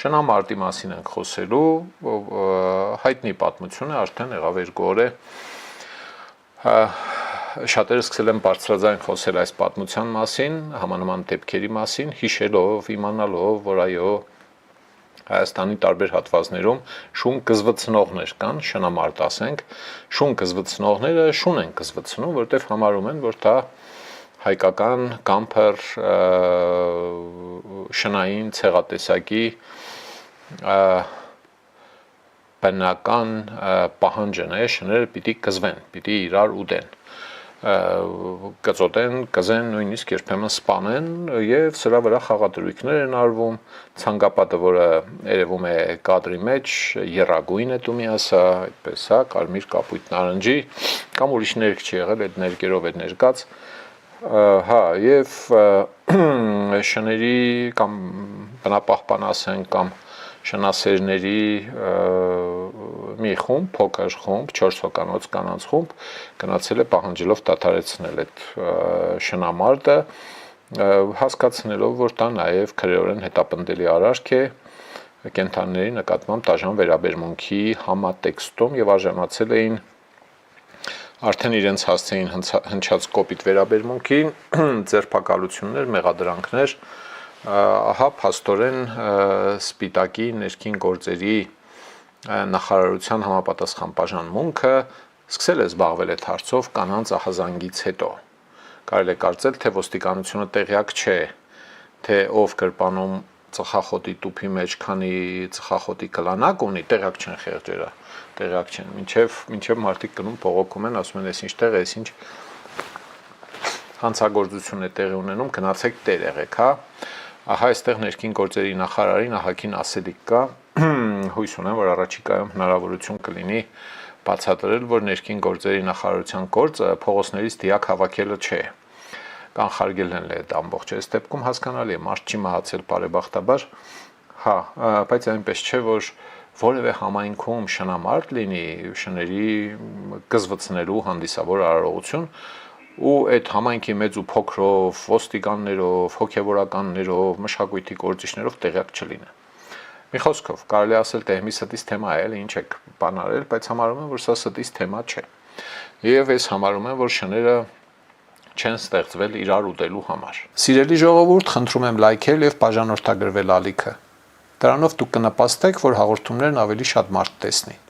Շնամարտի մասին ենք խոսելու, հայտնի պատմություն է, արդեն եղավ 2 օր է։ Շատերը սկսել են բարձրաձայն խոսել այս պատմության մասին, համանման դեպքերի մասին, հիշելով, իմանալով, որ այո, Հայաստանի տարբեր հատվածներում շուն կզվցնողներ կան, շնամարտ ասենք, շուն կզվցնողները շուն են կզվցնում, որտեղ համարում են, որ դա հայկական կամփր շնային ցեղատեսակի բնական պահանջն է, շները պիտի կզվեն, պիտի իրար ուտեն, կծոտեն, կզեն, նույնիսկ երբեմն սպանեն եւ սրա վրա խաղադրույքներ են արվում, ցանկապատը, որը երևում է կադրի մեջ, եռագույն է դու մի ասա, այդպես հա, կարմիր կապույտ նարնջի, կամ ուրիշ ներք չի եղել, այդ ներկերով է ներկած, հա, եւ շների կամ բնապահպան ասենք կամ շնասերների մի խումբ, փոքր խումբ, 4 հոգանոց կանանց խումբ գնացել է պահանջելով դադարեցնել այդ շնամարտը, հասկացնելով, որ դա նաև քրեորեն հետապնդելի արարք է կենդանիների նկատմամբ դաժան վերաբերմունքի համատեքստում եւ արժանացել էին արդեն իրենց հասցեին հնչած կոպիտ վերաբերմունքին, ձերբակալություններ, մեղադրանքներ, ահա փաստորեն Սպիտակի ներքին գործերի նախարարության համապատասխան բաժանմունքը սկսել է զբաղվել այդ հարցով կանանց ահազանգից հետո։ Կարելի է կարծել, թե ոստիկանությունը տեղյակ չէ, թե ով կրպանում ծխախոտի տուփի մեջ քանի ծխախոտի կլանակ ունի, տեղյակ չեն խեղճերը, տեղյակ չեն, մինչև մարդիկ գնում բողոքում են, ասում են, ես ինչ տեղ է, ես ինչ հանցագործություն է տեղի ունենում, գնացեք տեր եղեք, հա։ Ահա այստեղ ներքին գործերի նախարարին ահագին ասելիք կա, հույս ունեմ, որ առաջիկայում հնարավորություն կլինի բացատրել, որ ներքին գործերի նախարարության գործը փողոցներից դիակ հավաքելը չէ, կանխարգելն է այդ ամբողջը, այս դեպքում հասկանալի է, մարդ չի մահացել բարեբախտաբար, հա, բայց այնպես չէ, որ որևէ համայնքում շնամարտ լինի, շների կզվցնելու հանդիսավոր արարողություն, ու այդ համայնքի մեծ ու փոքրով, ոստիկաններով, հոգևորականներով, մշակույթի գործիչներով տեղյակ չլինեն։ Մի խոսքով, կարելի ասել, թե մի ստից թեմա է, ինչ եք բան արել, բայց համարում եմ, որ սա ստից թեմա չէ։ Եվ ես համարում եմ, որ շները չեն ստեղծվել իրար ուտելու համար։ Սիրելի ժողովուրդ, խնդրում եմ լայքել եւ բաժանորդագրվել ալիքը։ Դրանով դուք կնպաստեք, որ հաղորդումներն ավելի շատ մարդ տեսնի։